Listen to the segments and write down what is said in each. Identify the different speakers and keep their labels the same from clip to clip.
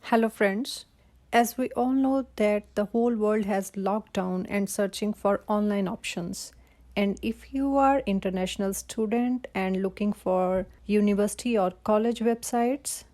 Speaker 1: Hello friends. As we all know that the whole world has locked down and searching for online options. And if you are international student and looking for university or college websites,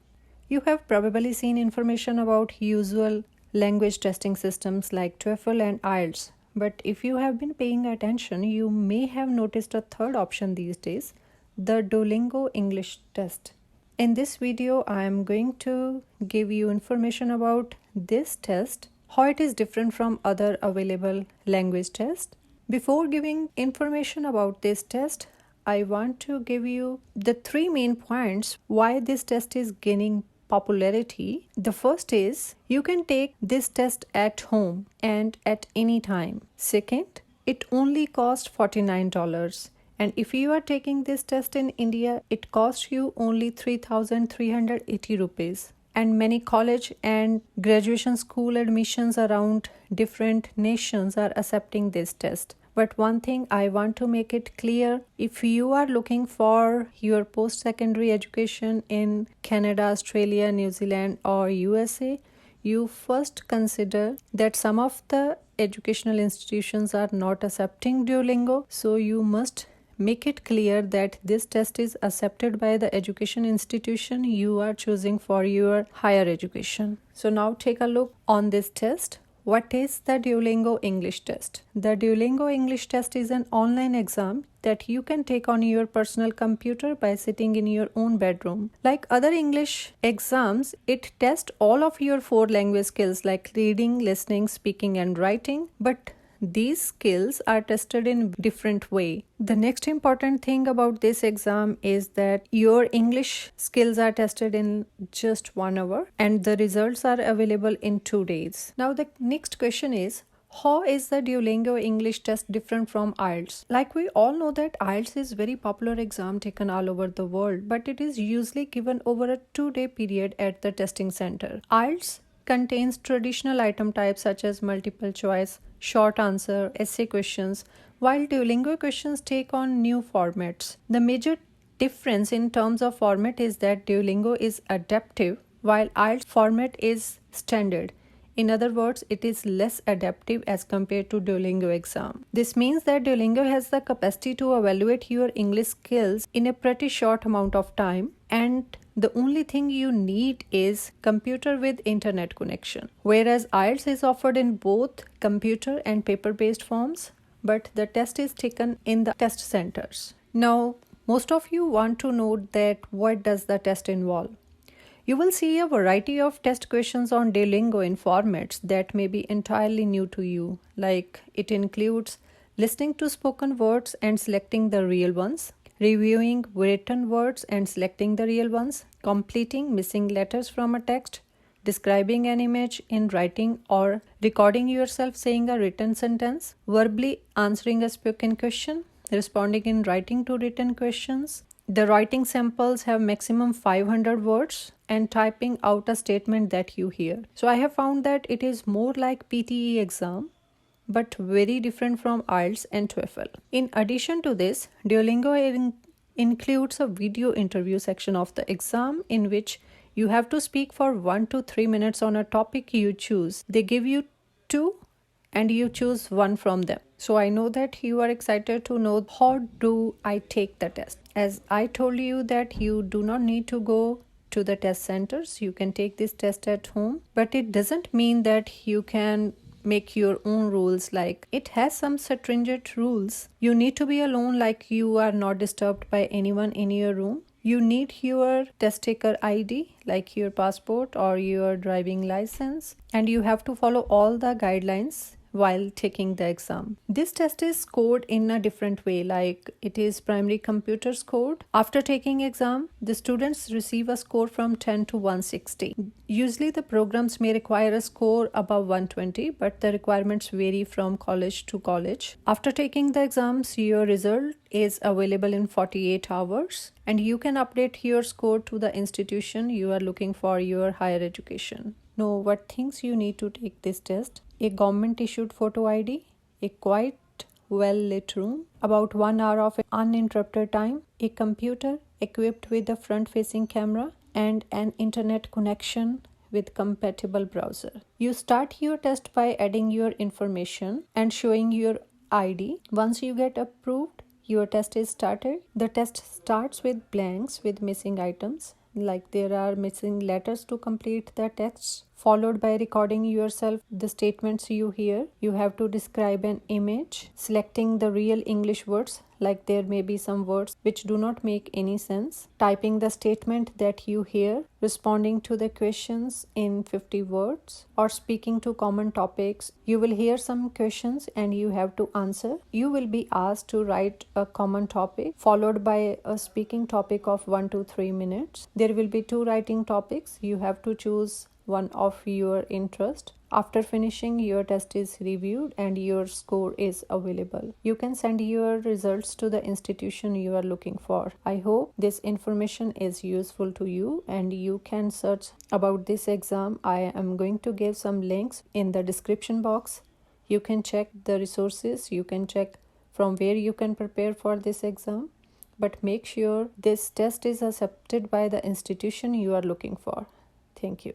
Speaker 1: you have probably seen information about usual language testing systems like TOEFL and IELTS. But if you have been paying attention, you may have noticed a third option these days, the Duolingo English test. In this video, I am going to give you information about this test, how it is different from other available language tests. Before giving information about this test, I want to give you the three main points why this test is gaining popularity. The first is you can take this test at home and at any time. Second, it only costs $49. And if you are taking this test in India, it costs you only 3,380 rupees. And many college and graduation school admissions around different nations are accepting this test. But one thing I want to make it clear, if you are looking for your post-secondary education in Canada, Australia, New Zealand or USA, you first consider that some of the educational institutions are not accepting Duolingo, so you must make it clear that this test is accepted by the education institution you are choosing for your higher education. So now take a look on this test. What is the Duolingo English test? The Duolingo English test is an online exam that you can take on your personal computer by sitting in your own bedroom. Like other English exams, it tests all of your four language skills like reading, listening, speaking and writing, but these skills are tested in different way. The next important thing about this exam is that your English skills are tested in just 1 hour and the results are available in 2 days. Now the next question is, how is the Duolingo English test different from IELTS? Like we all know that IELTS is very popular exam taken all over the world, but it is usually given over a 2-day period at the testing center. IELTS contains traditional item types such as multiple choice, short answer, essay questions, while Duolingo questions take on new formats. The major difference in terms of format is that Duolingo is adaptive while IELTS format is standard. In other words, it is less adaptive as compared to Duolingo exam. This means that Duolingo has the capacity to evaluate your English skills in a pretty short amount of time, and the only thing you need is computer with internet connection. Whereas IELTS is offered in both computer and paper-based forms, but the test is taken in the test centers. Now, most of you want to know that what does the test involve? You will see a variety of test questions on Duolingo in formats that may be entirely new to you, like it includes listening to spoken words and selecting the real ones, reviewing written words and selecting the real ones, completing missing letters from a text, describing an image in writing or recording yourself saying a written sentence, verbally answering a spoken question, responding in writing to written questions. The writing samples have maximum 500 words and typing out a statement that you hear. So I have found that it is more like PTE exam, but very different from IELTS and TOEFL. In addition to this, Duolingo includes a video interview section of the exam in which you have to speak for 1 to 3 minutes on a topic you choose. They give you 2 and you choose one from them. So I know that you are excited to know how do I take the test. As I told you that you do not need to go to the test centers. You can take this test at home, but it doesn't mean that you can make your own rules. Like it has some stringent rules. You need to be alone, like you are not disturbed by anyone in your room. You need your test taker ID, like your passport or your driving license, and you have to follow all the guidelines while taking the exam. This test is scored in a different way, like it is primary computer scored. After taking exam, the students receive a score from 10 to 160. Usually the programs may require a score above 120, but the requirements vary from college to college. After taking the exams, your result is available in 48 hours and you can update your score to the institution you are looking for your higher education. Know what things you need to take this test: a government issued photo ID, a quiet, well lit room, about 1 hour of uninterrupted time, a computer equipped with a front facing camera, and an internet connection with compatible browser. You start your test by adding your information and showing your ID. Once you get approved, your test is started. The test starts with blanks with missing items, like there are missing letters to complete the text, followed by recording yourself the statements you hear. You have to describe an image, selecting the real English words, like there may be some words which do not make any sense, typing the statement that you hear, responding to the questions in 50 words, or speaking to common topics. You will hear some questions and you have to answer. You will be asked to write a common topic followed by a speaking topic of 1 to 3 minutes. There will be 2 writing topics. You have to choose one of your interest. After finishing, your test is reviewed and your score is available. You can send your results to the institution you are looking for. I hope this information is useful to you and you can search about this exam. I am going to give some links in the description box. You can check the resources, you can check from where you can prepare for this exam. But make sure this test is accepted by the institution you are looking for. Thank you.